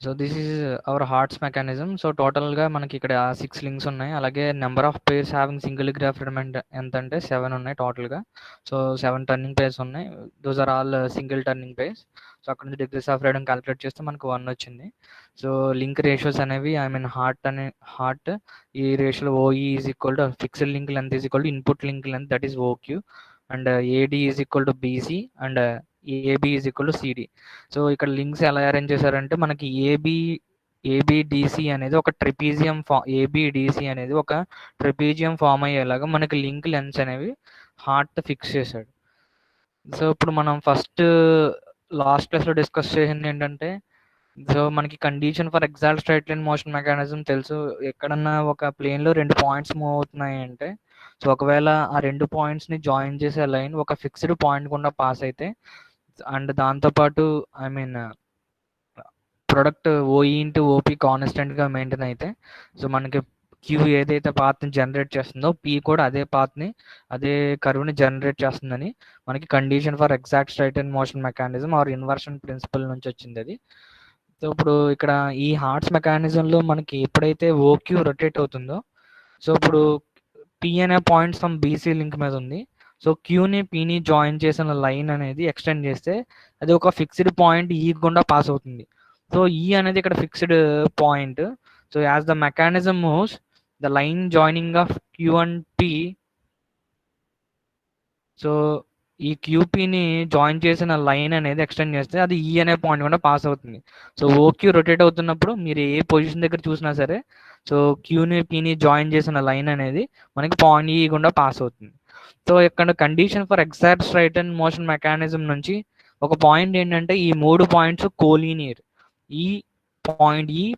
So this is our Hart's mechanism. So టోటల్‌గా మనకి ఇక్కడ 6 లింక్స్ ఉన్నాయి. అలాగే number of pairs having single graph element ఎంతంటే 7 ఉన్నాయి టోటల్‌గా. సో 7 టర్నింగ్ పెయిర్స్ ఉన్నాయి. Those are all single turning pairs. So అక్కడ నుంచి డిగ్రీస్ ఆఫ్ ఫ్రీడమ్ కాలిక్యులేట్ చేస్తే మనకు 1 వచ్చింది. సో లింక్ రేషియోస్ అనేవి హార్ట్ ఈ రేషియోలో OE is equal to fixed link length is equal to input link length that is OQ and AD is equal to BC and AB is equal to CD. So ఇక్కడ links ఎలా arrange చేశారంటే మనకి ABDC అనేది ఒక ABDC అనేది ఒక trapezium form అయ్యేలాగా మనకి లింక్ లెన్స్ అనేవి హార్ట్ ఫిక్స్ చేశాడు. సో ఇప్పుడు మనం ఫస్ట్ లాస్ట్ క్లాస్లో డిస్కస్ చేసింది ఏంటంటే, సో మనకి condition for exact straight line motion mechanism తెలుసు. ఎక్కడన్నా ఒక ప్లేన్లో 2 పాయింట్స్ మూవ్ అవుతున్నాయి అంటే, సో ఒకవేళ ఆ 2 పాయింట్స్ని జాయిన్ చేసే లైన్ ఒక ఫిక్స్డ్ పాయింట్ గుండా పాస్ అయితే అండ్ దాంతోపాటు I mean product OE into OP కాన్స్టెంట్గా మెయింటైన్ అయితే, సో మనకి క్యూ ఏదైతే పాత్ని జనరేట్ చేస్తుందో పీ కూడా అదే కర్వ్ని జనరేట్ చేస్తుందని మనకి condition for exact straight and motion mechanism or inversion principle నుంచి వచ్చింది అది. సో ఇప్పుడు ఇక్కడ ఈ హార్ట్స్ మెకానిజంలో మనకి ఎప్పుడైతే ఓక్యూ రొటేట్ అవుతుందో, సో ఇప్పుడు పీ అనే పాయింట్ సమ్ బీసీ లింక్ మీద ఉంది. సో క్యూని పీని జాయిన్ చేసిన లైన్ అనేది ఎక్స్టెండ్ చేస్తే అది ఒక ఫిక్స్డ్ పాయింట్ ఈ గుండా పాస్ అవుతుంది. సో ఈ అనేది ఇక్కడ fixed point. So as the mechanism moves the line joining of Q and P, so ఈ క్యూపీని జాయిన్ చేసిన లైన్ అనేది ఎక్స్టెండ్ చేస్తే అది ఈ అనే పాయింట్ కూడా పాస్ అవుతుంది. సో ఓక్యూ రొటేట్ అవుతున్నప్పుడు మీరు ఏ పొజిషన్ దగ్గర చూసినా సరే, సో క్యూని పీని జాయిన్ చేసిన లైన్ అనేది మనకి పాయింట్ ఈ గుండా పాస్ అవుతుంది. సో ఇక్కడ condition for exact straight and motion mechanism నుంచి ఒక పాయింట్ ఏంటంటే ఈ 3 పాయింట్స్ కోలీనియర్. ఈ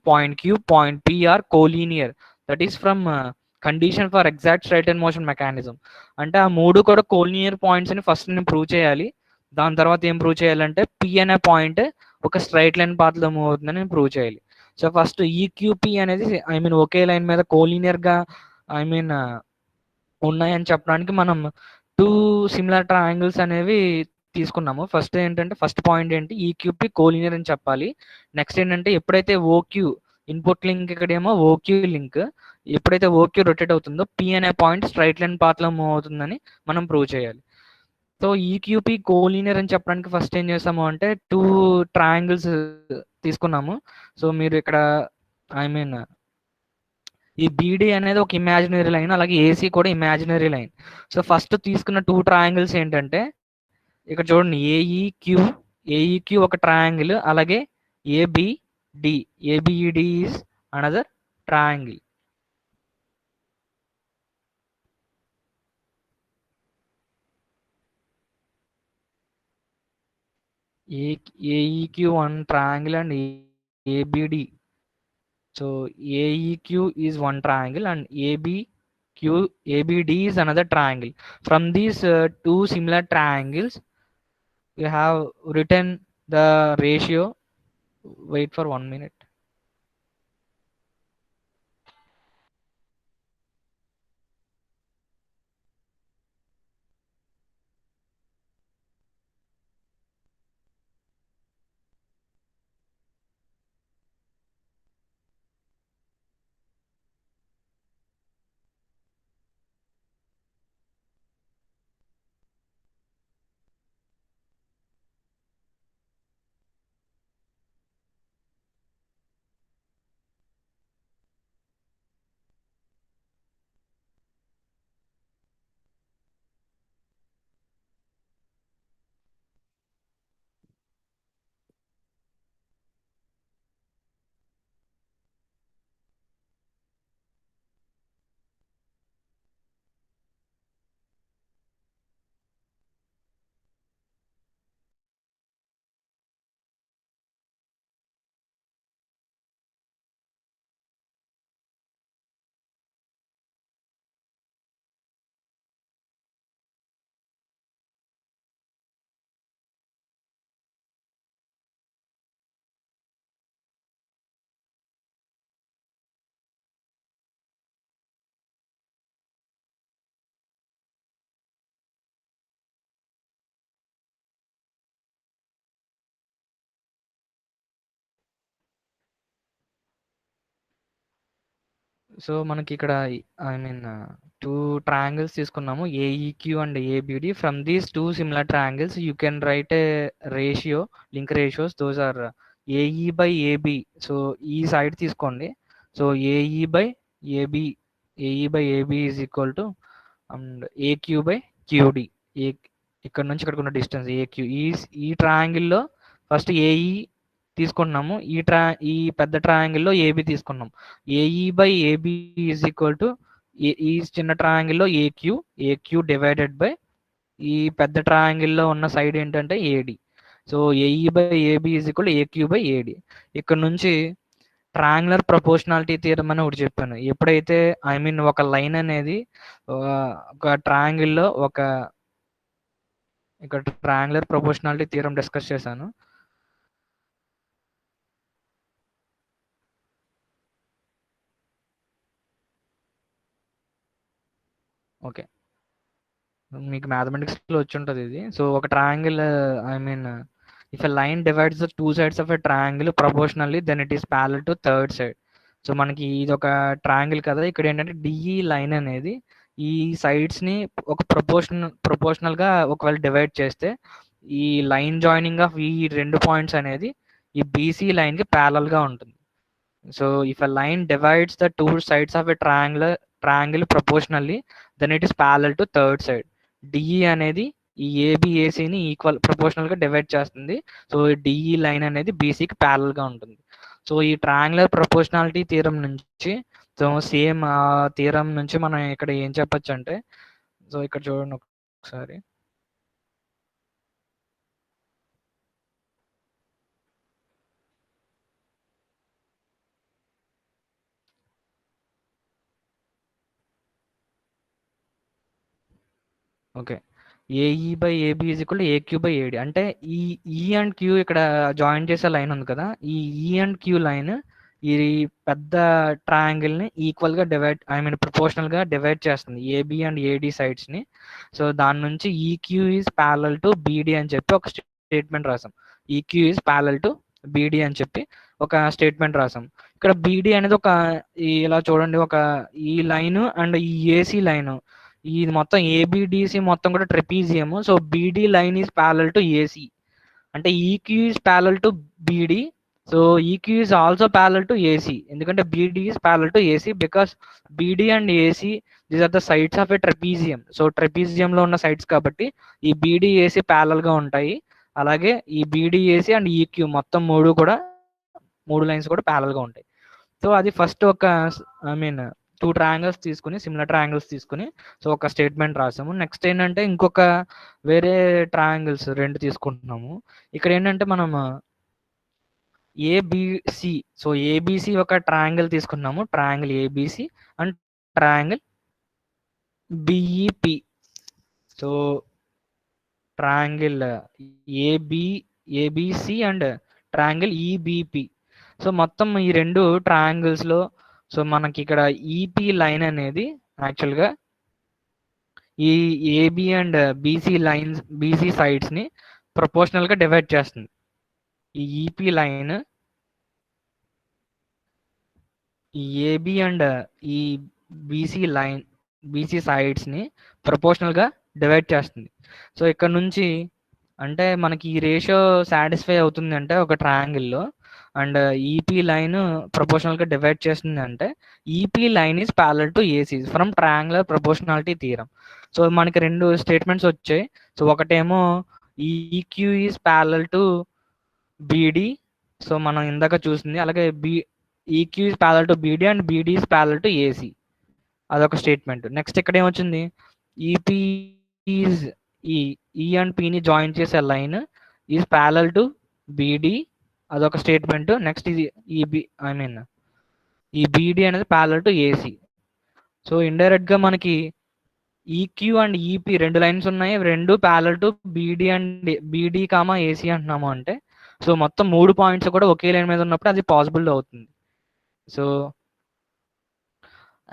point Q point P R collinear. That is from condition for exact straight and motion mechanism. అంటే ఆ 3 కూడా కోలీనియర్ పాయింట్స్ అని ఫస్ట్ నేను ప్రూవ్ చేయాలి. దాని తర్వాత ఏం ప్రూవ్ చేయాలంటే పీ అనే పాయింట్ ఒక స్ట్రైట్ లైన్ పాత్లో మూవ్ అవుతుందని నేను ప్రూవ్ చేయాలి. సో ఫస్ట్ ఈక్యూపీ అనేది ఐ మీన్ ఒకే లైన్ మీద కోలీనియర్గా ఐ మీన్ ఉన్నాయని చెప్పడానికి మనం 2 సిమిలర్ ట్రయాంగిల్స్ అనేవి తీసుకున్నాము. ఫస్ట్ పాయింట్ ఏంటి, ఈక్యూపీ కోలీనియర్ అని చెప్పాలి. నెక్స్ట్ ఏంటంటే ఎప్పుడైతే ఓక్యూ ఇన్పుట్ లింక్ ఇక్కడేమో ఓక్యూ లింక్, ఎప్పుడైతే ఓక్యూ రొటేట్ అవుతుందో పీ అనే పాయింట్ స్ట్రైట్ లైన్ పాత్లో మూవ్ అవుతుందని మనం ప్రూవ్ చేయాలి. సో ఈక్యూపీ కోలీనియర్ అని చెప్పడానికి ఫస్ట్ ఏం చేసాము అంటే 2 ట్రయాంగిల్స్ తీసుకున్నాము. సో మీరు ఇక్కడ ఐ మీన్ ఈ బీడీ అనేది ఒక ఇమాజినరీ లైన్, అలాగే ఏసీ కూడా ఇమాజినరీ లైన్. సో ఫస్ట్ తీసుకున్న 2 ట్రయాంగిల్స్ ఏంటంటే ఇక్కడ చూడండి, ఏఈక్యూ ఒక ట్రయాంగిల్, అలాగే ABD ABED is another triangle. AEQ one triangle and ABD. So AEQ is one triangle and ABD is another triangle. From these 2 similar triangles, we have written the ratio. Wait for 1 minute. So మనకి ఇక్కడ I mean 2 triangles తీసుకున్నాము. AEQ and ABD. From these 2 similar triangles you can write a ratio, link ratios. Those are AE by AB. So ఈ side తీసుకోండి. So AE by AB, AE by AB is equal to and AQ by QD. ఏ ఇక్కడ నుంచి ఇక్కడికి ఉన్న distance AQ. ఈ ట్రయాంగిల్లో first AE తీసుకుంటున్నాము. ఈ పెద్ద ట్రయాంగిల్లో ఏబి తీసుకున్నాం. AE by AB is equal to ఈ చిన్న ట్రయాంగిల్లో ఏక్యూ డివైడెడ్ బై ఈ పెద్ద ట్రయాంగిల్లో ఉన్న సైడ్ ఏంటంటే AD. So AE by AB is equal AQ by AD. ఇక్కడ నుంచి ట్రయాంగులర్ ప్రపోర్షనాలిటీ థియరం అని ఒకటి చెప్పాను. ఎప్పుడైతే ఐ మీన్ ఒక లైన్ అనేది ఒక ట్రయాంగిల్లో ఇక్కడ ట్రయాంగులర్ ప్రపోర్షనాలిటీ థియరం డిస్కస్ చేశాను. ఓకే, మీకు మ్యాథమెటిక్స్లో వచ్చి ఉంటుంది ఇది. సో ఒక triangle I mean if a line divides the 2 sides of a triangle proportionally then it is parallel to third side. So మనకి ఇది ఒక ట్రయాంగిల్ కదా, ఇక్కడ ఏంటంటే డిఈ లైన్ అనేది ఈ సైడ్స్ని ఒక ప్రపోర్షనల్గా ఒకవేళ డివైడ్ చేస్తే ఈ లైన్ జాయినింగ్ ఆఫ్ ఈ 2 పాయింట్స్ అనేది ఈ బీసీ లైన్కి ప్యారలల్గా ఉంటుంది. So if a line divides the 2 sides of a triangle proportionally then it is parallel to third side. DE అనేది ఈ ఏబిఏసిని ఈక్వల్ ప్రపోర్షనల్గా డివైడ్ చేస్తుంది. సో డిఈ లైన్ అనేది బీసీకి ప్యారలల్గా ఉంటుంది. సో ఈ ట్రయాంగులర్ ప్రపోర్షనాలిటీ థియరం నుంచి సో సేమ్ ఆ థియరం నుంచి మనం ఇక్కడ ఏం చెప్పొచ్చు అంటే, సో ఇక్కడ చూడండి ఒకసారి. Okay, AE by AB is equal AQ by AD. అంటే ఈ ఈ అండ్ క్యూ ఇక్కడ జాయిన్ చేసే లైన్ ఉంది కదా, ఈ ఈ అండ్ క్యూ లైన్ ఈ పెద్ద ట్రయాంగిల్ని ఈక్వల్గా డివైడ్ ఐ మీన్ ప్రపోర్షనల్గా డివైడ్ చేస్తుంది ఏబి అండ్ ఏడి సైడ్స్ని. సో దాని నుంచి ఈక్యూ ఈజ్ ప్యారలల్ టు బీడి అని చెప్పి ఒక స్టేట్మెంట్ రాసాం. ఈక్యూ ఈజ్ ప్యారలల్ టు బీడి అని చెప్పి ఒక స్టేట్మెంట్ రాసాం. ఇక్కడ బీడి అనేది ఒక ఇలా చూడండి, ఒక ఈ లైన్ అండ్ ఈ ఏసీ లైన్, ఇది మొత్తం ఏబిడిసి మొత్తం కూడా trapezium. So BD line is parallel to AC. అంటే EQ is parallel to BD. So EQ is also parallel to AC. ఎందుకంటే BD is parallel to AC because BD and AC these are the sides of a trapezium. So ట్రెపీజియంలో ఉన్న sides కాబట్టి ఈ బీడి AC ప్యారలల్గా ఉంటాయి. అలాగే ఈ బీడి AC and EQ మొత్తం మూడు లైన్స్ కూడా ప్యారలల్గా ఉంటాయి. సో అది ఫస్ట్ ఒక ఐ మీన్ 2 ట్రయాంగిల్స్ తీసుకుని, సిమిలర్ ట్రయాంగిల్స్ తీసుకుని సో ఒక స్టేట్మెంట్ రాసాము. నెక్స్ట్ ఏంటంటే ఇంకొక వేరే ట్రయాంగిల్స్ 2 తీసుకుంటున్నాము. ఇక్కడ ఏంటంటే మనం ఏబిసి, సో ఏబిసి ఒక ట్రయాంగిల్ తీసుకున్నాము, triangle ABC and triangle BEP. So triangle ABC and triangle EBP. So మొత్తం ఈ 2 ట్రయాంగిల్స్లో సో మనకి ఇక్కడ ఈపీ లైన్ అనేది యాక్చువల్గా ఈ AB and BC lines, BC సైడ్స్ని ప్రపోర్షనల్గా డివైడ్ చేస్తుంది. ఈ ఈపీ లైన్ ఈ ఏబి అండ్ ఈ బీసీ సైడ్స్ని ప్రపోర్షనల్గా డివైడ్ చేస్తుంది. సో ఇక్కడ నుంచి అంటే మనకి ఈ రేషియో సాటిస్ఫై అవుతుంది అంటే ఒక ట్రయాంగిల్లో అండ్ ఈపీ లైన్ ప్రపోర్షనల్గా డివైడ్ చేస్తుంది అంటే EP line is parallel to AC from triangular proportionality theorem. So మనకి 2 స్టేట్మెంట్స్ వచ్చాయి. సో ఒకటేమో EQ is parallel to BD, so మనం ఇందాక చూసింది. అలాగే EQ is parallel to BD and BD is parallel to AC, అదొక స్టేట్మెంట్. నెక్స్ట్ ఇక్కడ ఏమొచ్చింది, ఈపీ ఈజ్ ఈ అండ్ పిని జాయిన్ చేసే line is parallel to BD, అదొక స్టేట్మెంట్. నెక్స్ట్ ఇది ఈ బీడి అనేది ప్యారలల్ టు ఏసీ. సో ఇండైరెక్ట్గా మనకి ఈక్యూ అండ్ ఈపీ 2 లైన్స్ ఉన్నాయి, 2 parallel to BD and BD comma AC అంటున్నాము అంటే సో మొత్తం 3 పాయింట్స్ కూడా ఒకే లైన్ మీద ఉన్నప్పుడు అది పాసిబుల్ అవుతుంది. So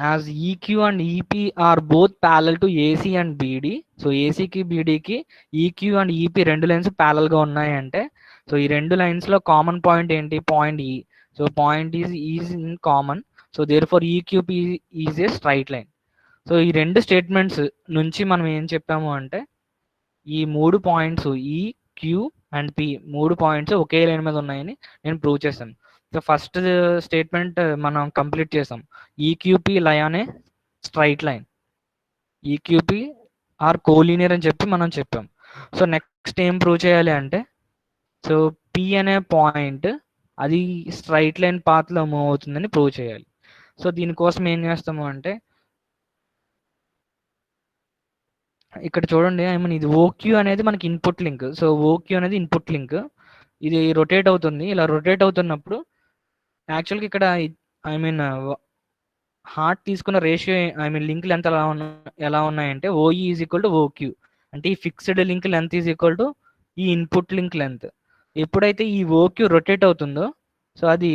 as EQ and EP are both parallel to AC and BD, so ఏసీకి బీడీకి ఈక్యూ అండ్ ఈపీ 2 లైన్స్ ప్యారలల్గా ఉన్నాయి అంటే సో ఈ 2 లైన్స్లో కామన్ పాయింట్ ఏంటి, పాయింట్ ఈ. So point is in common. So there for ఈక్యూపీ is a straight line. So ఈ రెండు స్టేట్మెంట్స్ నుంచి మనం ఏం చెప్పాము అంటే ఈ 3 పాయింట్స్ ఈ, Q and P 3 points okay line మీద ఉన్నాయని నేను ప్రూవ్ చేశాను. సో ఫస్ట్ స్టేట్మెంట్ మనం కంప్లీట్ చేసాం. ఈక్యూపీ లై అనే స్ట్రైట్ లైన్, ఈక్యూపీ ఆర్ కోలీనియర్ అని చెప్పి మనం చెప్పాం. సో నెక్స్ట్ ఏం ప్రూవ్ చేయాలి అంటే సో పి అనే పాయింట్ అది స్ట్రైట్ లైన్ పాత్లో మూవ్ అవుతుందని ప్రూవ్ చేయాలి. సో దీనికోసం ఏం చేస్తాము అంటే ఇక్కడ చూడండి, ఐ మీన్ ఇది ఓక్యూ అనేది మనకి ఇన్పుట్ లింక్. సో ఓక్యూ అనేది ఇన్పుట్ లింక్, ఇది రొటేట్ అవుతుంది. ఇలా రొటేట్ అవుతున్నప్పుడు యాక్చువల్గా ఇక్కడ ఐ మీన్ హార్ట్ తీసుకున్న ratio I mean link length ఎలా ఉన్నాయంటే OE is equal to OQ, అంటే ఈ fixed link length is equal to ఈ ఇన్పుట్ లింక్ లెంత్. ఎప్పుడైతే ఈ ఓక్యూ రొటేట్ అవుతుందో సో అది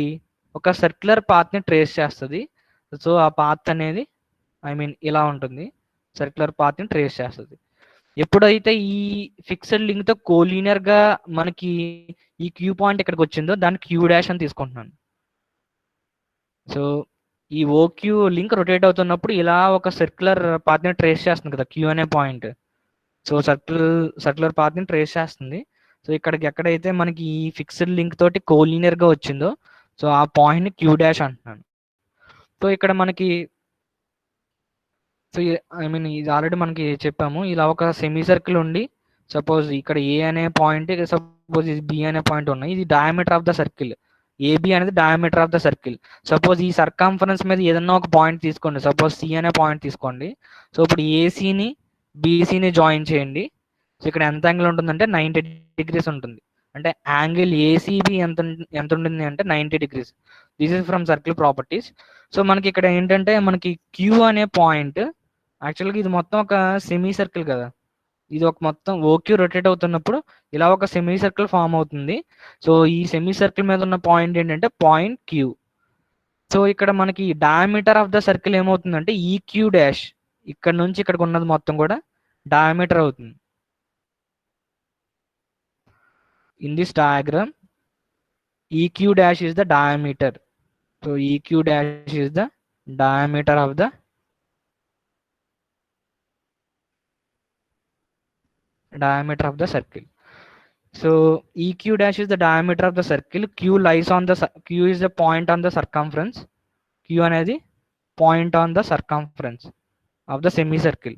ఒక సర్క్యులర్ పాత్ని ట్రేస్ చేస్తుంది. సో ఆ పాత్ అనేది ఐ మీన్ ఇలా ఉంటుంది, సర్క్యులర్ పాత్ని ట్రేస్ చేస్తుంది. ఎప్పుడైతే ఈ ఫిక్స్డ్ లింక్తో కోలీనియర్గా మనకి ఈ క్యూ పాయింట్ ఇక్కడికి వచ్చిందో దాన్ని క్యూ డాష్ అని తీసుకుంటున్నాను. సో ఈ ఓక్యూ లింక్ రొటేట్ అవుతున్నప్పుడు ఇలా ఒక సర్క్యులర్ పాత్ని ట్రేస్ చేస్తుంది కదా క్యూ అనే పాయింట్. సో సర్క్యులర్ పాత్ని ట్రేస్ చేస్తుంది. సో ఇక్కడికి ఎక్కడైతే మనకి ఈ ఫిక్స్డ్ లింక్ తోటి కోలీనియర్గా వచ్చిందో సో ఆ పాయింట్ని క్యూ డాష్ అంటున్నాను. సో ఇక్కడ మనకి సో ఐ మీన్ ఇది ఆల్రెడీ మనకి చెప్పాము, ఇలా ఒక సెమీ సర్కిల్ ఉండి సపోజ్ ఇక్కడ ఏ అనే పాయింట్, సపోజ్ ఇది బి అనే పాయింట్ ఉన్నాయి, ఇది diameter of the circle, AB అనేది diameter of the circle. Suppose ఈ సర్కంఫరెన్స్ మీద ఏదన్నా ఒక పాయింట్ తీసుకోండి, సపోజ్ సి అనే పాయింట్ తీసుకోండి. సో ఇప్పుడు ఏసీని బీసీని జాయిన్ చేయండి. సో ఇక్కడ ఎంత యాంగిల్ ఉంటుందంటే 90 degrees ఉంటుంది. అంటే యాంగిల్ ఏసీబీ ఎంత ఉంటుంది అంటే 90 degrees. This is from circle properties. So మనకి ఇక్కడ ఏంటంటే మనకి క్యూ అనే పాయింట్ యాక్చువల్గా ఇది మొత్తం ఒక సెమీ సర్కిల్ కదా, ఇది ఒక మొత్తం ఓక్యూ రొటేట్ అవుతున్నప్పుడు ఇలా ఒక సెమీ సర్కిల్ ఫామ్ అవుతుంది. సో ఈ సెమీ సర్కిల్ మీద ఉన్న పాయింట్ ఏంటంటే పాయింట్ క్యూ. సో ఇక్కడ మనకి డయామీటర్ ఆఫ్ ద సర్కిల్ ఏమవుతుందంటే ఈ క్యూ డాష్, ఇక్కడ నుంచి ఇక్కడికి ఉన్నది మొత్తం కూడా డయామీటర్ అవుతుంది. In this diagram, EQ dash is the diameter. So EQ dash is the diameter of the circle. So EQ dash is the diameter of the circle. Q lies on the Q is the point on the circumference. Q అనేది point on the circumference of the semicircle.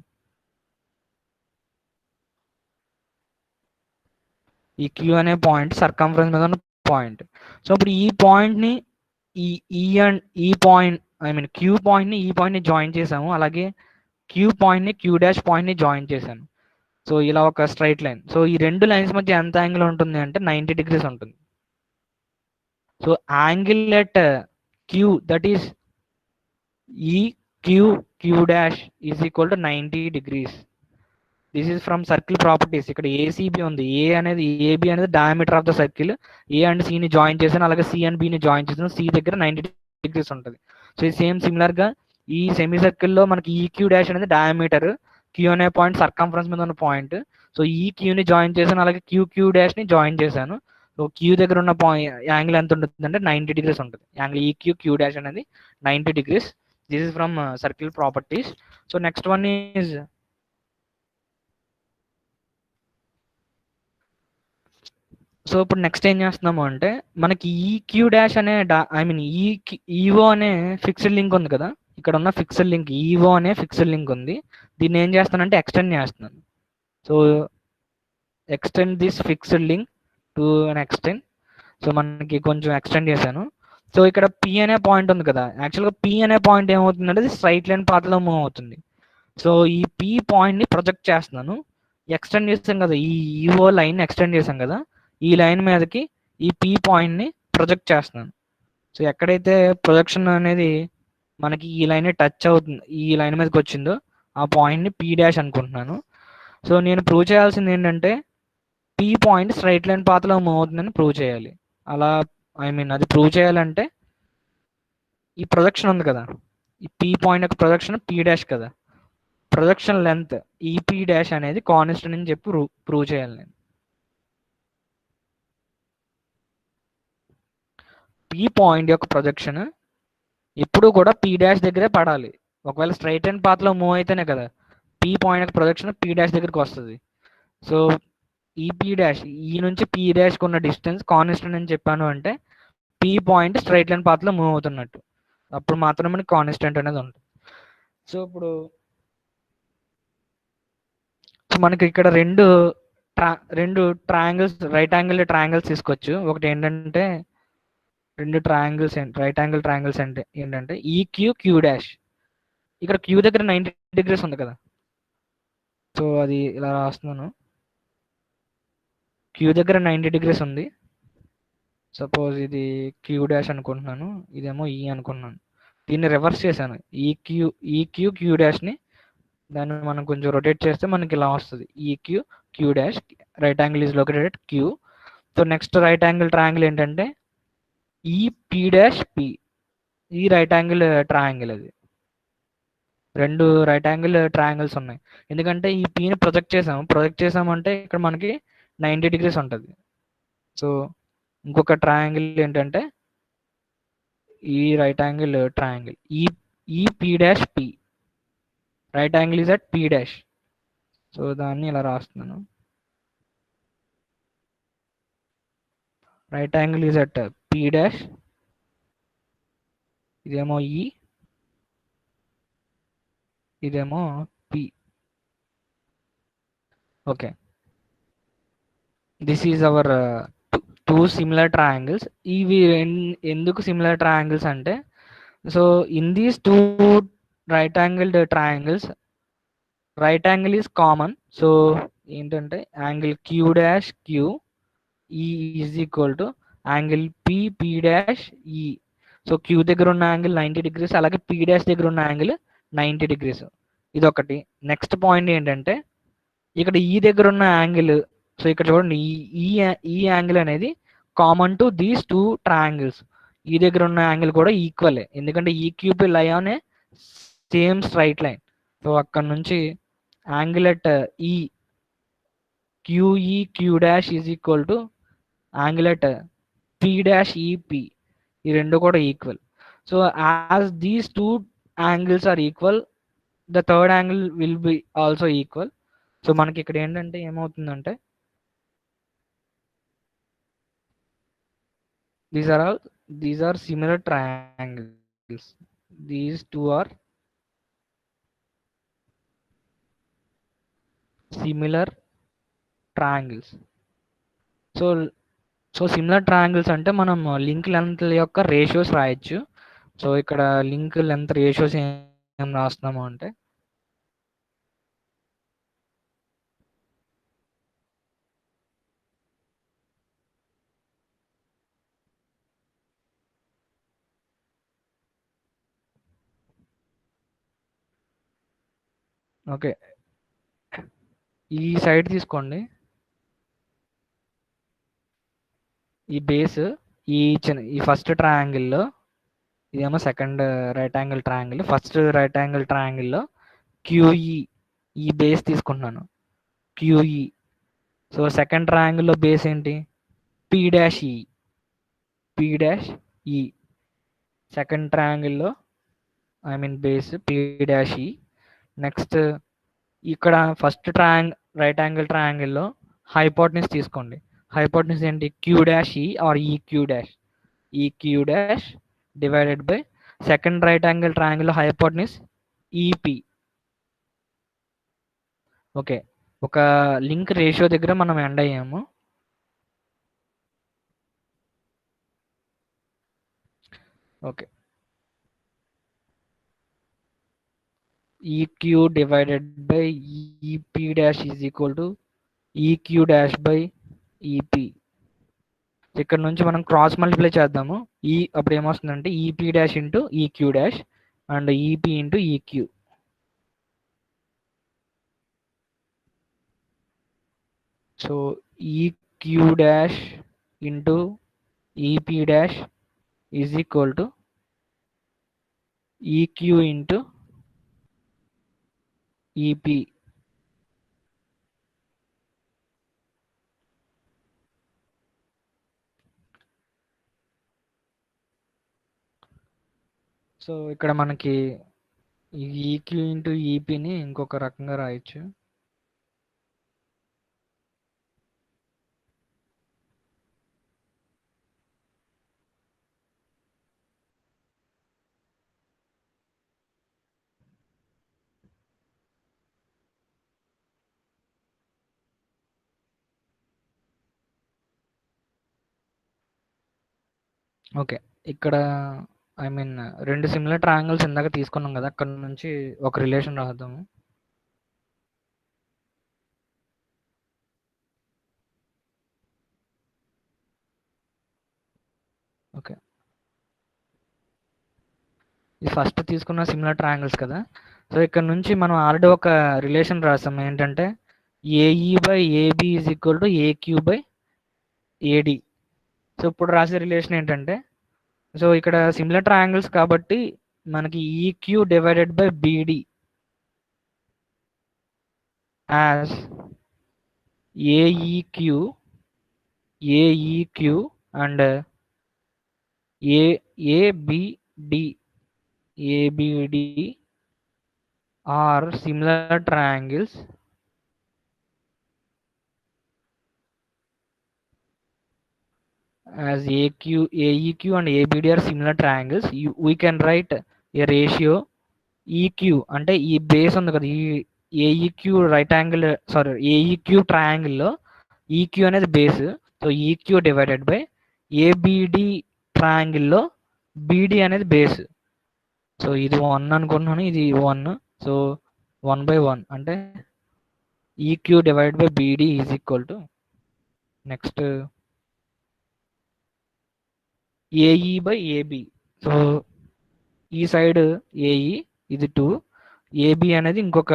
ఈ queue అనే point circumference మీద ఉన్న point. So ఇప్పుడు ఈ పాయింట్ని ఈ point I mean queue పాయింట్ని ఈ పాయింట్ని జాయిన్ చేసాము, అలాగే క్యూ పాయింట్ని క్యూ డాష్ పాయింట్ని జాయిన్ చేశాను. సో ఇలా ఒక స్ట్రైట్ లైన్. సో ఈ రెండు లైన్స్ మధ్య ఎంత యాంగిల్ ఉంటుంది అంటే 90 degrees ఉంటుంది. So angle at Q that is E Q dash is equal to 90 degrees. This is from circle properties. ఇక్కడ ఏసీబీ ఉంది, ఏబి అనేది diameter of the circle. A and సిని జాయిన్ చేశాను, అలాగే సి అండ్ బిని జాయిన్ చేశాను. C దగ్గర 90 degrees ఉంటుంది. సో ఈ సేమ్ సిమిలర్గా ఈ సెమీ సర్కిల్లో మనకి ఈ క్యూ డాష్ అనేది డయామీటర్, క్యూ అనే పాయింట్ సర్కంఫరెన్స్ మీద ఉన్న పాయింట్. సో ఈ క్యూని జాయిన్ చేశాను, అలాగే క్యూ డాష్ని జాయిన్ చేశాను. సో క్యూ దగ్గర ఉన్న యాంగిల్ ఎంత ఉంటుంది అంటే 90 degrees ఉంటుంది. యాంగిల్ క్యూ డాష్ అనేది 90 degrees. This is from circle properties. So next one is so ఇప్పుడు నెక్స్ట్ ఏం చేస్తున్నాము అంటే మనకి ఈ క్యూ డాష్ అనే ఐ మీన్ ఈఓ అనే ఫిక్స్డ్ లింక్ ఉంది కదా, ఇక్కడ ఉన్న ఫిక్స్డ్ లింక్ ఈఓ అనే ఫిక్స్డ్ లింక్ ఉంది. దీన్ని ఏం చేస్తానంటే ఎక్స్టెండ్ చేస్తున్నాను. So extend this fixed link to an extend. So మనకి కొంచెం ఎక్స్టెండ్ చేశాను. సో ఇక్కడ పి అనే పాయింట్ ఉంది కదా, యాక్చువల్గా పి అనే పాయింట్ ఏమవుతుందంటే అది స్ట్రైట్ లైన్ పాత్లో మూవ్ అవుతుంది. సో ఈ పి పాయింట్ని ప్రొజెక్ట్ చేస్తున్నాను. ఎక్స్టెండ్ చేసాం కదా, ఈ ఈఓ లైన్ ఎక్స్టెండ్ చేసాం కదా, ఈ లైన్ మీదకి ఈ పి పాయింట్ని ప్రొజెక్ట్ చేస్తున్నాను. సో ఎక్కడైతే ప్రొజెక్షన్ అనేది మనకి ఈ లైన్ టచ్ అవుతుంది, ఈ లైన్ మీదకి వచ్చిందో ఆ పాయింట్ని పి డాష్ అనుకుంటున్నాను. సో నేను ప్రూవ్ చేయాల్సింది ఏంటంటే పి పాయింట్ స్ట్రైట్ లైన్ పాత్లో మూవ్ అవుతుందని ప్రూవ్ చేయాలి. అలా ఐ మీన్ అది ప్రూవ్ చేయాలంటే ఈ ప్రొజెక్షన్ ఉంది కదా, ఈ పి పాయింట్ యొక్క ప్రొజెక్షన్ పి డాష్ కదా, ప్రొజెక్షన్ లెంత్ ఈపీ డాష్ అనేది కాన్స్టెంట్ అని చెప్పి ప్రూవ్ చేయాలి నేను. పి పాయింట్ యొక్క ప్రొజెక్షన్ ఇప్పుడు కూడా పీ డాష్ దగ్గరే పడాలి. ఒకవేళ స్ట్రైట్ అండ్ పాత్లో మూవ్ అయితేనే కదా P point projection P dash దగ్గరికి వస్తుంది. సో ఈ పీ డాష్ ఈ నుంచి పీ డాష్కి ఉన్న డిస్టెన్స్ కాన్స్టెంట్ అని చెప్పాను అంటే పీ పాయింట్ స్ట్రైట్ లైన్ పాత్లో మూవ్ అవుతున్నట్టు. అప్పుడు మాత్రమే మనకి కాన్స్టెంట్ అనేది ఉంటుంది. సో ఇప్పుడు మనకి ఇక్కడ రెండు ట్రయాంగిల్స్, రైట్ యాంగిల్ ట్రయాంగిల్స్ తీసుకోవచ్చు. ఒకటి ఏంటంటే రెండు ట్రయాంగిల్స్ రైట్ యాంగిల్ ట్రయాంగిల్స్ అంటే ఏంటంటే ఈక్యూ క్యూ డాష్. ఇక్కడ క్యూ దగ్గర 90 డిగ్రీస్ ఉంది కదా, సో అది ఇలా రాస్తున్నాను. క్యూ దగ్గర 90 డిగ్రీస్ ఉంది. సపోజ్ ఇది క్యూ డాష్ అనుకుంటున్నాను, ఇదేమో ఈ అనుకున్నాను. దీన్ని రివర్స్ చేశాను. ఈక్యూ క్యూ డాష్ని దాన్ని మనం కొంచెం రొటేట్ చేస్తే మనకి ఇలా వస్తుంది. EQ Q dash, right angle is located Q. So next right angle triangle ఏంటంటే ఈ పీ డాష్ పి. ఈ రైట్ యాంగిల్ ట్రయాంగిల్ అది. రెండు రైట్ యాంగిల్ ట్రయాంగిల్స్ ఉన్నాయి. ఎందుకంటే ఈ పీని ప్రొజెక్ట్ చేసామంటే ఇక్కడ మనకి 90 డిగ్రీస్ ఉంటుంది. సో ఇంకొక ట్రయాంగిల్ ఏంటంటే ఈ రైట్ యాంగిల్ ట్రయాంగిల్ ఈ P dash P. Right angle is at P dash. So దాన్ని ఇలా రాస్తున్నాను. Right angle is at P dash, ఇదేమో ఈ, ఇదేమో P. Okay, this is hour two similar triangles. ఇవి ఎందుకు సిమిలర్ ట్రయాంగిల్స్ అంటే, so in these two right angled triangles right angle is common. So ఏంటంటే యాంగిల్ క్యూ డాష్ క్యూ ఈ is equal to angle P P dash ఈ. So Q దగ్గర ఉన్న angle 90 degrees, అలాగే P dash దగ్గర ఉన్న angle 90 degrees. ఇది ఒకటి. నెక్స్ట్ పాయింట్ ఏంటంటే ఇక్కడ ఈ దగ్గర ఉన్న యాంగిల్, సో ఇక్కడ చూడండి ఈ యాంగిల్ అనేది common to these two triangles. ఈ దగ్గర ఉన్న యాంగిల్ కూడా ఈక్వలే, ఎందుకంటే ఈ cube lie on a same straight line. So అక్కడ నుంచి angle at E QE Q dash is equal to angle at P dash EP. ఈ రెండు కూడా equal. So as these two angles are equal, the third angle will be also equal. So మనకి ఇక్కడ ఏంటంటే ఏమవుతుందంటే these are similar triangles. These two are similar triangles. So similar triangles అంటే మనం link length యొక్క రేషియోస్ రాయొచ్చు. So ఇక్కడ link length ratios ఏం రాస్తున్నాము అంటే ఓకే, ఈ సైడ్ తీసుకోండి. ఈ బేస్ ఈ ఫస్ట్ ట్రయాంగిల్లో, ఇదేమో second right angle triangle. First right angle ట్రయాంగిల్లో క్యూఈ ఈ బేస్ తీసుకుంటున్నాను, క్యూఈ. సో సెకండ్ ట్రయాంగిల్లో బేస్ ఏంటి, P dash E, P dash E. Second ట్రయాంగిల్లో I mean base P dash E. Next ఇక్కడ ఫస్ట్ రైట్ యాంగిల్ ట్రయాంగిల్లో హైపోటెన్యూస్ తీసుకోండి. Hypotenuse ఏంటి, Q dash E or E Q dash. E Q dash divided by second right angle triangle hypotenuse EP. Okay, ఒక link ratio దగ్గర మనం end అయ్యాము. Okay, EQ divided by EP dash is equal to EQ dash by EP. ఇక్కడ నుంచి మనం cross multiply చేద్దాము. అప్పుడు ఏమొస్తుందంటే EP dash into EQ dash and EP into EQ. So EQ dash into EP dash is equal to EQ into EP. So ఇక్కడ మనకి ఈ EQ into ఈపీని ఇంకొక రకంగా రాయొచ్చు. ఓకే. ఇక్కడ ఐ మీన్ 2 సిమిలర్ ట్రయాంగిల్స్ ఇందాక తీసుకున్నాం కదా! అక్కడ నుంచి ఒక రిలేషన్ రాద్దాము. ఓకే. ఇది ఫస్ట్ తీసుకున్న సిమిలర్ ట్రయాంగిల్స్ కదా! సో ఇక్కడ నుంచి మనం ఆల్రెడీ ఒక రిలేషన్ రాసాం. ఏంటంటే ఏఈ/ఏబీ ఈజ్ ఈక్వల్ టు ఏక్యూ/ఏడీ. సో ఇప్పుడు రాసే రిలేషన్ ఏంటంటే, సో ఇక్కడ సిమిలర్ ట్రయాంగిల్స్ కాబట్టి మనకి EQ divided by BD as AEQ and ABD are similar triangles as AEQ and ABD are similar triangles. We can write a ratio EQ అంటే ఈ base ఉంది కదా, ఈ ఏఈక్యూ ఏఈక్యూ ట్రయాంగిల్లో ఈక్యూ అనేది base. So EQ divided by ABD ట్రయాంగిల్లో BD అనేది base. So ఇది 1 అనుకుంటున్నాను, ఇది 1. సో 1/1 అంటే EQ divide by BD is equal to next AE by AB. So ఈ సైడ్ ఏఈ, ఇది 2, ఏబి అనేది ఇంకొక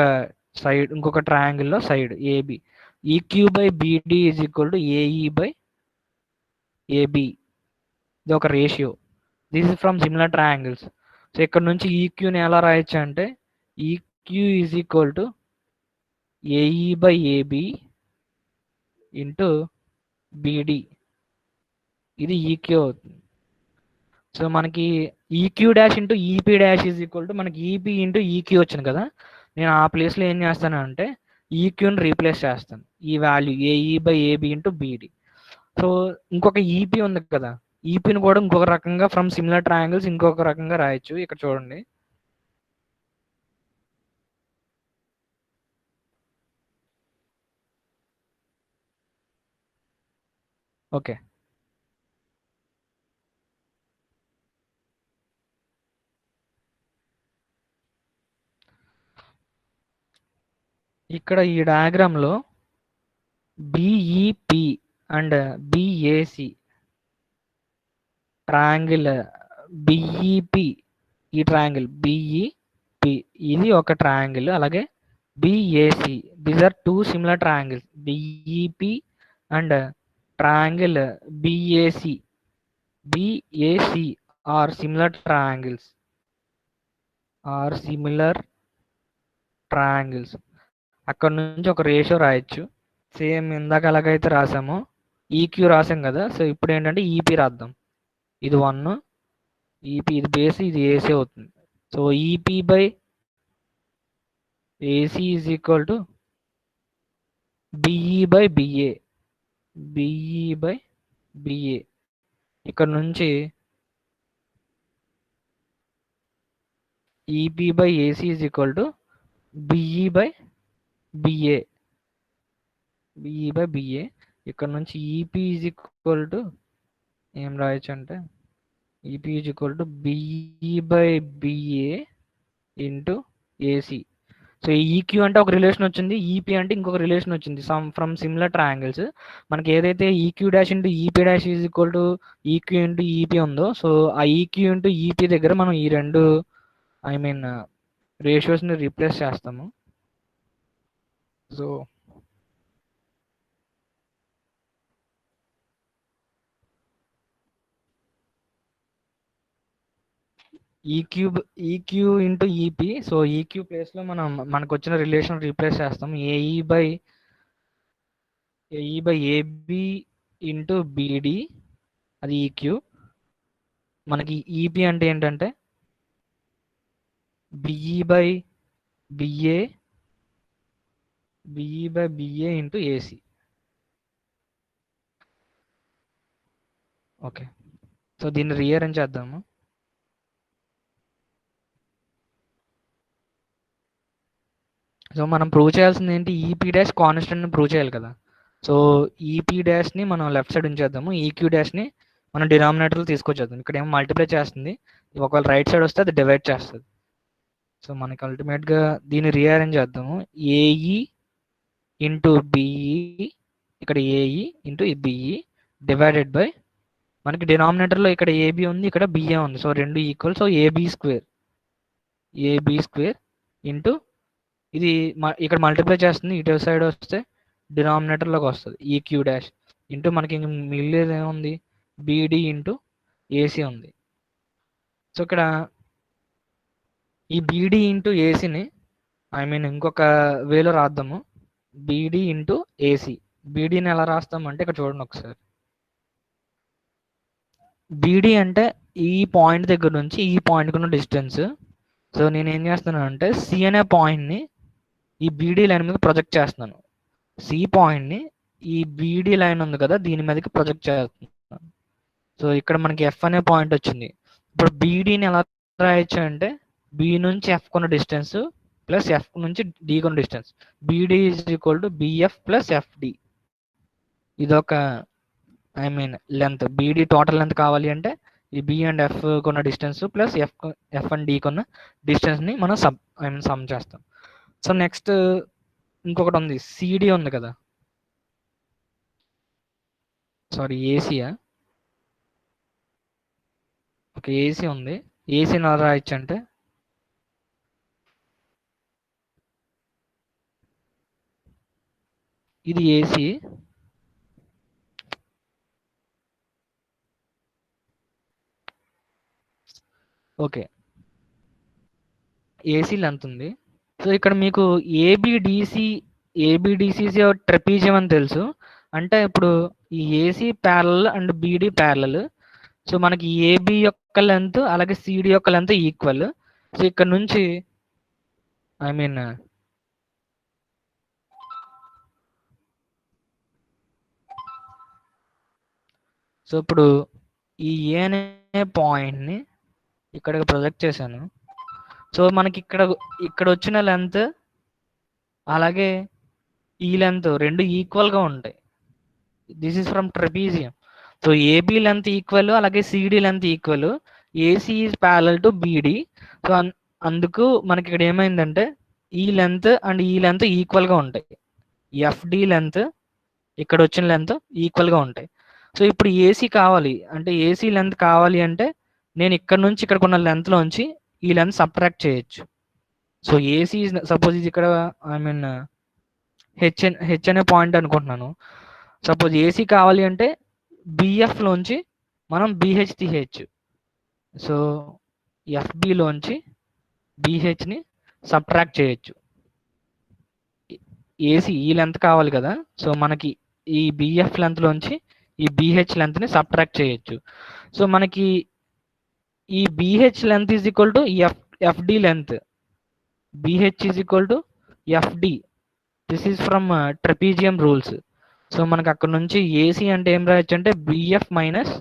సైడ్, ఇంకొక ట్రయాంగిల్లో side AB. EQ by BD is equal to AE by AB. ఇది ఒక ratio. This is from similar triangles. So ఇక్కడ నుంచి ఈక్యూని ఎలా రాయొచ్చు అంటే EQ is equal to AE by AB into BD. ఇది ఈక్యూ అవుతుంది. సో మనకి EQ dash into EP dash is equal to మనకి ఈపీ ఇంటూ ఈక్యూ వచ్చింది కదా, నేను ఆ ప్లేస్లో ఏం చేస్తాను అంటే ఈక్యూని రీప్లేస్ చేస్తాను, ఈ వాల్యూ ఏఈ/ఏబి ఇంటూ బీడీ. సో ఇంకొక ఈపీ ఉంది కదా, ఈపీని కూడా ఇంకొక రకంగా ఫ్రమ్ సిమిలర్ ట్రయాంగిల్స్ ఇంకొక రకంగా రాయొచ్చు. ఇక్కడ చూడండి, ఓకే. ఇక్కడ ఈ డయాగ్రామ్లో BEP and BAC triangle, BEP ఈ ట్రయాంగిల్ బిఈపి ఇది ఒక ట్రయాంగిల్, అలాగే BAC these are 2 similar triangles. BEP and triangle BAC are similar triangles. అక్కడ నుంచి ఒక రేషియో రాయొచ్చు, సేమ్ ఇందాక ఎలాగైతే రాసామో ఈక్యూ రాసాం కదా. సో ఇప్పుడు ఏంటంటే ఈపీ రాద్దాం. ఇది 1, ఈపీ ఇది బేస్, ఇది ఏసీ అవుతుంది. So EP by AC is equal to BE by BA. ఇక్కడ నుంచి EP by AC is equal to BE by BA. ఇక్కడ నుంచి ఈపీ ఈజ్ ఈక్వల్ టు ఏం రాయొచ్చు అంటే EP is equal to BE by BA into AC. So EQ అంటే ఒక రిలేషన్ వచ్చింది, ఈపీ అంటే ఇంకొక రిలేషన్ వచ్చింది ఫ్రమ్ సిమిలర్ ట్రయాంగిల్స్. మనకి ఏదైతే EQ dash into EP dash is equal to EQ into EP ఉందో, సో ఆ ఈక్యూ ఇంటూ ఈపీ దగ్గర మనం ఈ రెండు ఐ మీన్ రేషియోస్ని రీప్లేస్ చేస్తాము. So EQ into EP. So EQ ప్లేస్లో మనం మనకు వచ్చిన రిలేషన్ రీప్లేస్ చేస్తాం, ఏఈ/ఏబి ఇంటూ బీడీ, అది ఈక్యూ. మనకి ఈపీ అంటే ఏంటంటే BE by BA BA into AC. Okay, so దీన్ని రీఅరేంజ్ చేద్దాము. సో మనం ప్రూవ్ చేయాల్సింది ఏంటి, ఈపీ డాష్ కాన్స్టెంట్ని ప్రూవ్ చేయాలి కదా. సో ఈపీ డాష్ని మనం లెఫ్ట్ సైడ్ ఉంచేద్దాము, ఈక్యూ డాష్ని మనం డినామినేటర్లో తీసుకొచ్చేద్దాం. ఇక్కడ ఏమో మల్టిప్లై చేస్తుంది, ఒకవేళ రైట్ సైడ్ వస్తే అది డివైడ్ చేస్తుంది. సో మనకి అల్టిమేట్గా దీన్ని రీఅరేంజ్ చేద్దాము. ఏఈ ఇంటూ బిఈ, ఇక్కడ AE into BE divided by, మనకి డినామినేటర్లో ఇక్కడ ఏబి ఉంది, ఇక్కడ బిఏ ఉంది, సో రెండు equal, so AB square into ఇది ఇక్కడ మల్టిప్లై చేస్తుంది, ఇటు సైడ్ వస్తే డినామినేటర్లోకి వస్తుంది ఈక్యూ డాష్ ఇంటూ మనకి మిగిలేది ఏముంది, బీడీ ఇంటూ ఏసీ ఉంది. సో ఇక్కడ ఈ బీడీ ఇంటూ ఏసీని ఇంకొక వేలో రాద్దాము, బీడీ ఇంటూ ఏసీ. బీడీని ఎలా రాస్తామంటే ఇక్కడ చూడండి ఒకసారి, బీడీ అంటే ఈ పాయింట్ దగ్గర నుంచి ఈ పాయింట్కి ఉన్న డిస్టెన్స్. సో నేను ఏం చేస్తున్నాను అంటే సి అనే పాయింట్ని ఈ బీడీ లైన్ మీద ప్రొజెక్ట్ చేస్తున్నాను, సి పాయింట్ని ఈ బీడీ లైన్ ఉంది కదా దీని మీదకి ప్రొజెక్ట్ చేస్తున్నాను. సో ఇక్కడ మనకి ఎఫ్ అనే పాయింట్ వచ్చింది. ఇప్పుడు బీడీని ఎలా రాయొచ్చు అంటే బి నుంచి ఎఫ్ కొన్న డిస్టెన్స్ ప్లస్ ఎఫ్ నుంచి డి కొన్న distance, BD is equal to BF plus FD. ఇదొక లెంత్, బీడీ టోటల్ లెంత్ కావాలి అంటే ఈ బి అండ్ ఎఫ్ కొన్న distance plus F and D కొన్న డిస్టెన్స్ని మనం సమ్ చేస్తాం. సో నెక్స్ట్ ఇంకొకటి ఉంది, సిడి ఉంది కదా, సారీ ఏసీయా, ఓకే ఏసీ ఉంది. ఏసీని ఎలా రాయొచ్చు అంటే ఇది ఏసీ, ఓకే ఏసీ లెంత్ ఉంది. సో ఇక్కడ మీకు ఏబిడిసి ట్రెపీజియం అని తెలుసు, అంటే ఇప్పుడు ఈ AC parallel and BD parallel. So మనకి ఏబి యొక్క లెంత్ అలాగే సిడి యొక్క లెంత్ ఈక్వల్. సో ఇక్కడ నుంచి సో ఇప్పుడు ఈ ఏ అనే పాయింట్ని ఇక్కడికి ప్రొజెక్ట్ చేశాను. సో మనకి ఇక్కడ వచ్చిన లెంత్ అలాగే ఈ లెంత్ రెండు ఈక్వల్గా ఉంటాయి. This is from trapezium. So AB length equal అలాగే CD length equal, AC is parallel to BD. So అందుకు మనకి ఇక్కడ ఏమైందంటే ఈ లెంత్ అండ్ ఈ లెంత్ ఈక్వల్గా ఉంటాయి, ఎఫ్డి లెంత్ ఇక్కడ వచ్చిన లెంత్ ఈక్వల్గా ఉంటాయి. సో ఇప్పుడు ఏసీ కావాలి అంటే ఏసీ లెంత్ కావాలి అంటే నేను ఇక్కడ నుంచి ఇక్కడికి ఉన్న లెంత్లోంచి ఈ లెంత్ సబ్ట్రాక్ట్ చేయొచ్చు. సో ఏసీ సపోజ్ ఇది ఇక్కడ హెచ్ అనే పాయింట్ అనుకుంటున్నాను. సపోజ్ ఏసీ కావాలి అంటే బిఎఫ్లోంచి మనం బిహెచ్ తీయచ్చు. సో ఎఫ్బిలోంచి బిహెచ్ని సబ్ట్రాక్ట్ చేయొచ్చు. ఏసీ ఈ లెంత్ కావాలి కదా, సో మనకి ఈ బిఎఫ్ లెంత్లోంచి ఈ బిహెచ్ లెంత్ని సబ్ట్రాక్ట్ చేయొచ్చు. సో మనకి ఈ BH length is equal to FD length, BH is equal to FD. This is from trapezium rules. So మనకి అక్కడ నుంచి ఏసీ అంటే ఏం రాయొచ్చు అంటే బిఎఫ్ మైనస్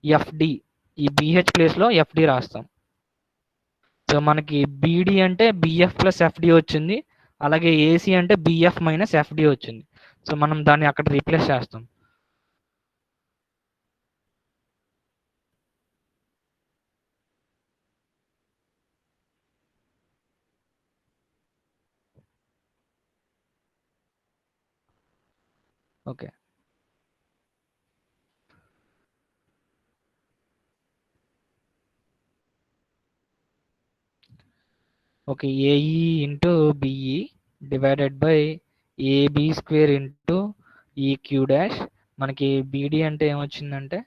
ఎఫ్డి, ఈ బిహెచ్ ప్లేస్లో ఎఫ్డి రాస్తాం. సో మనకి బీడీ అంటే బిఎఫ్ ప్లస్ ఎఫ్డి వచ్చింది, అలాగే ఏసీ అంటే బిఎఫ్ మైనస్ ఎఫ్డి వచ్చింది. సో మనం దాన్ని అక్కడ రీప్లేస్ చేస్తాం. Okay okay AE into BE divided by AB square into EQ dash. మనకి బీడీ అంటే ఏమొచ్చిందంటే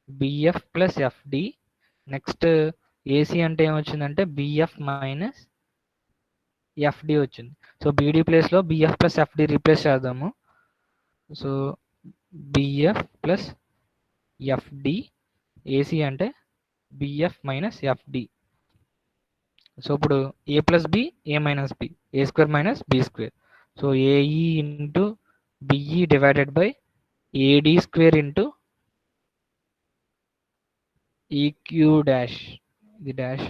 BF plus FD. Next AC అంటే ఏమొచ్చిందంటే బిఎఫ్ మైనస్ ఎఫ్డి వచ్చింది. సో బీడీ ప్లేస్లో బిఎఫ్ ప్లస్ ఎఫ్డి రీప్లేస్ చేద్దాము. So BF plus FD, AC అంటే BF minus FD. So ఇప్పుడు A plus B A minus B, A square minus B square. So AE into BE divided by AD square into EQ dash, ఇది dash.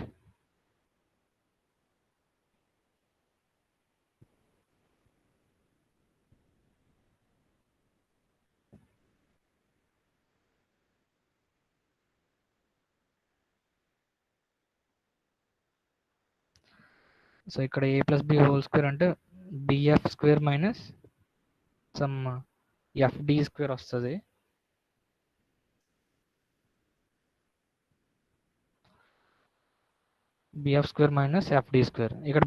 So ఇక్కడ A plus B whole square అంటే BF square minus some FD square వస్తుంది. BF square minus FD square. ఇక్కడ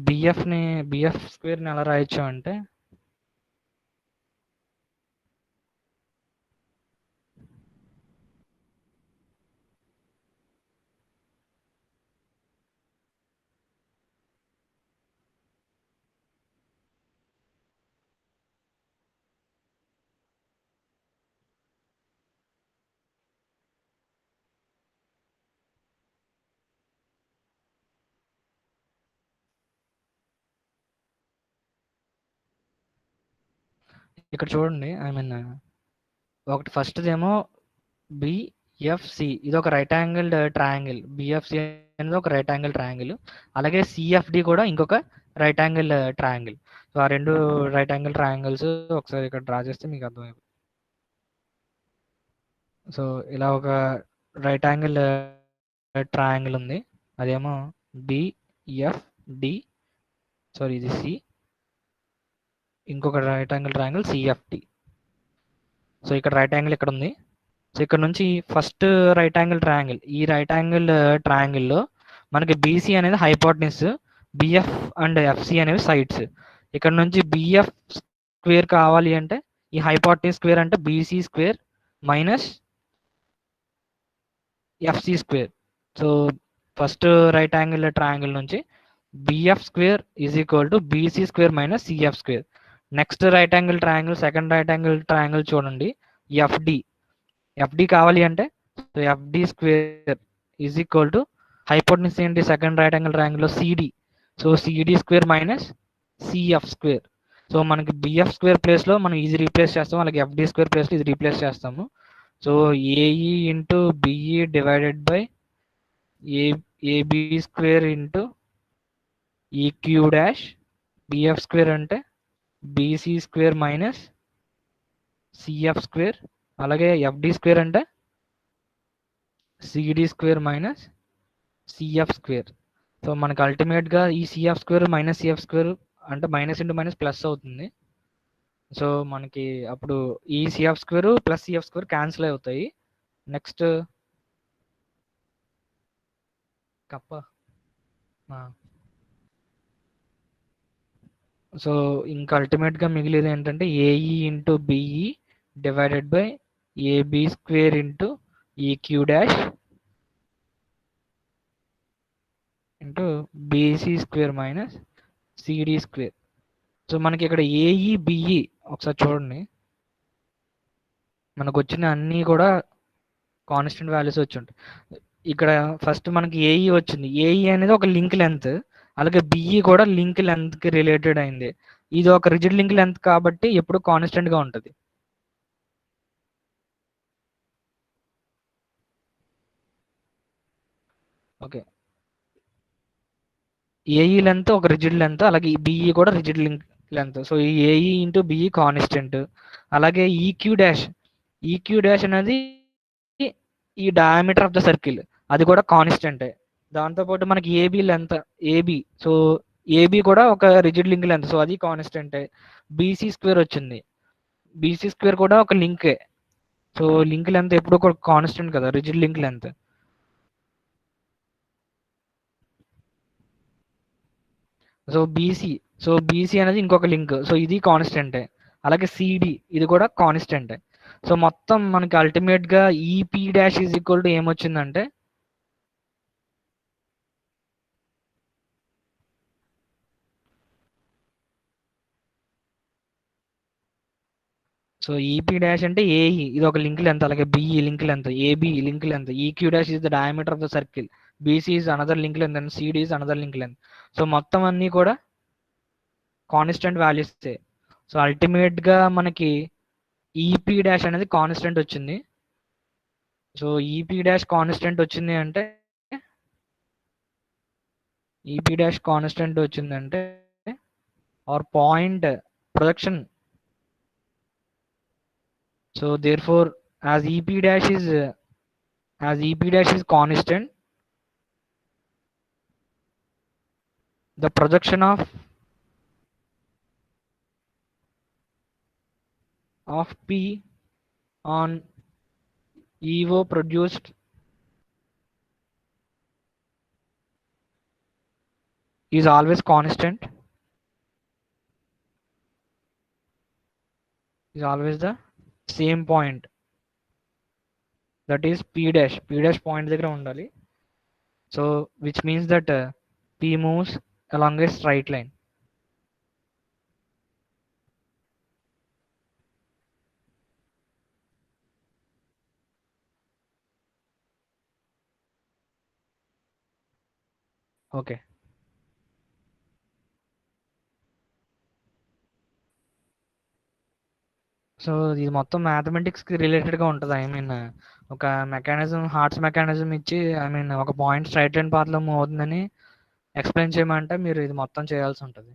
BF స్క్వేర్ని ఎలా రాయొచ్చు అంటే ఇక్కడ చూడండి, ఐ మీన్ ఒకటి ఫస్ట్ ఏమో బిఎఫ్సి, ఇది ఒక రైట్ యాంగిల్ ట్రయాంగిల్. బిఎఫ్సి అనేది ఒక రైట్ యాంగిల్ ట్రయాంగిల్, అలాగే సిఎఫ్డి కూడా ఇంకొక రైట్ యాంగిల్ ట్రయాంగిల్. సో ఆ రెండు రైట్ యాంగిల్ ట్రయాంగిల్స్ ఒకసారి ఇక్కడ డ్రా చేస్తే మీకు అర్థమైంది. సో ఇలా ఒక రైట్ యాంగిల్ ట్రయాంగిల్ ఉంది, అదేమో బిఎఫ్డి, సారీ ఇది సి, ఇంకొక right angle triangle CFD. So ఇక్కడ రైట్ యాంగిల్ ఇక్కడ ఉంది. సో ఇక్కడ నుంచి ఫస్ట్ రైట్ యాంగిల్ ట్రయాంగిల్, ఈ రైట్ యాంగిల్ ట్రయాంగిల్లో మనకి బీసీ అనేది హైపోటెన్యూస్, బిఎఫ్ అండ్ ఎఫ్సి అనేవి సైడ్స్. ఇక్కడ నుంచి బిఎఫ్ స్క్వేర్ కావాలి అంటే ఈ హైపోటెన్యూస్ స్క్వేర్ అంటే BC square minus FC square. So first right angle triangle నుంచి BF square is equal to BC square minus CF square. Next right angle triangle, second right angle triangle చూడండి, FD. FD కావాలి అంటే so FD square is equal to hypotenuse ఏంటి second right angle ట్రయాంగిల్లో CD, so CD square minus CF square. So మనకి BF square ప్లేస్లో మనం easy replace చేస్తాము, అలాగే ఎఫ్డి స్క్వేర్ ప్లేస్లో ఇది రీప్లేస్ చేస్తాము. So AE into BE divided by AB square into EQ dash, BF square అంటే BC square minus CF square, అలాగే ఎఫ్డి స్క్వేర్ అంటే CD square minus CF square. So మనకి అల్టిమేట్గా ఈ CF square minus CF square అంటే minus into minus plus అవుతుంది. So మనకి అప్పుడు ఈ CF square plus CF square cancel అవుతాయి. నెక్స్ట్ కప్ప. సో ఇంకా అల్టిమేట్గా మిగిలిది ఏంటంటే AE into BE divided by AB square into EQ dash into BC square minus CD square. So మనకి ఇక్కడ ఏఈ బిఈ ఒకసారి చూడండి, మనకు వచ్చిన అన్నీ కూడా కాన్స్టెంట్ వాల్యూస్ వచ్చి ఉంటాయి. ఇక్కడ ఫస్ట్ మనకి ఏఈ వచ్చింది, ఏఈ అనేది ఒక లింక్ లెంత్, అలాగే బిఈ కూడా లింక్ లెంత్కి రిలేటెడ్ అయింది. ఇది ఒక రిజిడ్ లింక్ లెంత్ కాబట్టి ఎప్పుడు కాన్స్టెంట్గా ఉంటుంది. ఓకే, ఏఈ లెంత్ ఒక రిజిడ్ లెంత్, అలాగే బిఈ కూడా రిజిడ్ లింక్ లెంత్. సో ఈ ఏఈ ఇంటూ బిఈ కాన్స్టెంట్, అలాగే ఈక్యూ డాష్ అనేది ఈ డయామీటర్ ఆఫ్ ద సర్కిల్, అది కూడా కాన్స్టెంటే. దాంతోపాటు మనకి AB length AB, so AB కూడా ఒక రిజిడ్ లింక్ లెంత్, సో అది కాన్స్టెంటే. బీసీ స్క్వేర్ వచ్చింది, బీసీ స్క్వేర్ కూడా ఒక లింకే, సో లింక్ లెంత్ ఎప్పుడు ఒక కాన్స్టెంట్ కదా, rigid link length. So BC అనేది ఇంకొక లింక్, సో ఇది కాన్స్టెంటే. అలాగే సిడి ఇది కూడా కాన్స్టెంటే. సో మొత్తం మనకి అల్టిమేట్గా EP dash is equal to ఏమొచ్చిందంటే సో ఈపీ డాష్ అంటే ఏఈ ఇది ఒక లింక్ లెంత్, అలాగే BE link length, AB link length, EQ dash is the diameter of the circle, BC is another link length, and CD is another link length. So మొత్తం అన్నీ కూడా constant వాల్యూసే. So ultimate గా మనకి EP dash అనేది constant వచ్చింది. So EP dash constant వచ్చింది అంటే ఈపీ డాష్ కాన్స్టెంట్ వచ్చిందంటే R point projection. So therefore as EP dash is constant, the projection of P on EVO produced is always constant, is always the same point, that is P dash point దగ్గర ఉండాలి. So which means that P moves along a straight line. Okay, so ఇది మొత్తం మ్యాథమెటిక్స్కి రిలేటెడ్గా ఉంటుంది. I mean ఒక mechanism, hearts mechanism ఇచ్చి I mean ఒక point straight line పాత్లో మూవ్ అవుతుందని ఎక్స్ప్లెయిన్ చేయమంటే మీరు ఇది మొత్తం చేయాల్సి ఉంటుంది.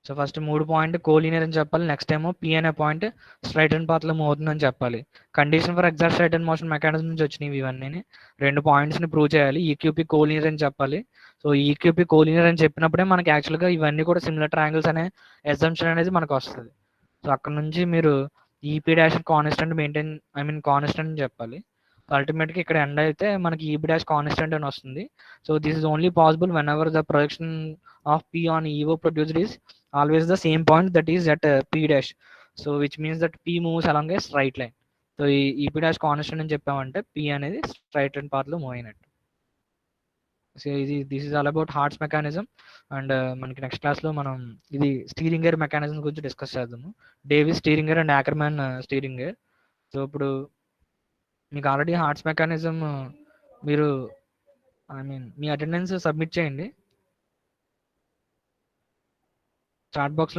సో ఫస్ట్ 3 పాయింట్ కోలీనియర్ అని చెప్పాలి. నెక్స్ట్ ఏమో పి అనే పాయింట్ స్ట్రైట్ అండ్ పాత్లో మూవ్ అవుతుందని చెప్పాలి. Condition for exact straight and motion mechanism నుంచి వచ్చినవి ఇవన్నీ. 2 పాయింట్స్ని ప్రూవ్ చేయాలి. ఈక్యూపీ కోలీనియర్ అని చెప్పాలి. సో ఈక్యూపీ కోలీనియర్ అని చెప్పినప్పుడే మనకి యాక్చువల్గా ఇవన్నీ కూడా సిమిలర్ ట్రయాంగిల్స్ అనే ఎగ్జంప్షన్ అనేది మనకు వస్తుంది. సో అక్కడ నుంచి మీరు EP dash constant maintain, I mean constant అని చెప్పాలి. అల్టిమేట్గా ఇక్కడ ఎండ్ అయితే మనకి ఈపీ డాష్ కాన్స్టెంట్ అని వస్తుంది. So this is only possible when ever the projection of P on EO produced is always the same point, that is at P dash. So which means that P moves along a straight line. So ఈ P dash constant అని చెప్పామంటే P అనేది straight line path లో move అయినట్టు. So this is all about Hart's mechanism. And మనకి next class లో మనం ఇది స్టీరింగ్ గేర్ మెకానిజం గురించి డిస్కస్ చేద్దాము. Davis steering gear and Ackermann steering gear. So ఇప్పుడు మీకు ఆల్రెడీ హార్ట్స్ మెకానిజం మీరు ఐ మీన్ మీ అటెండెన్స్ సబ్మిట్ చేయండి చాట్ బాక్స్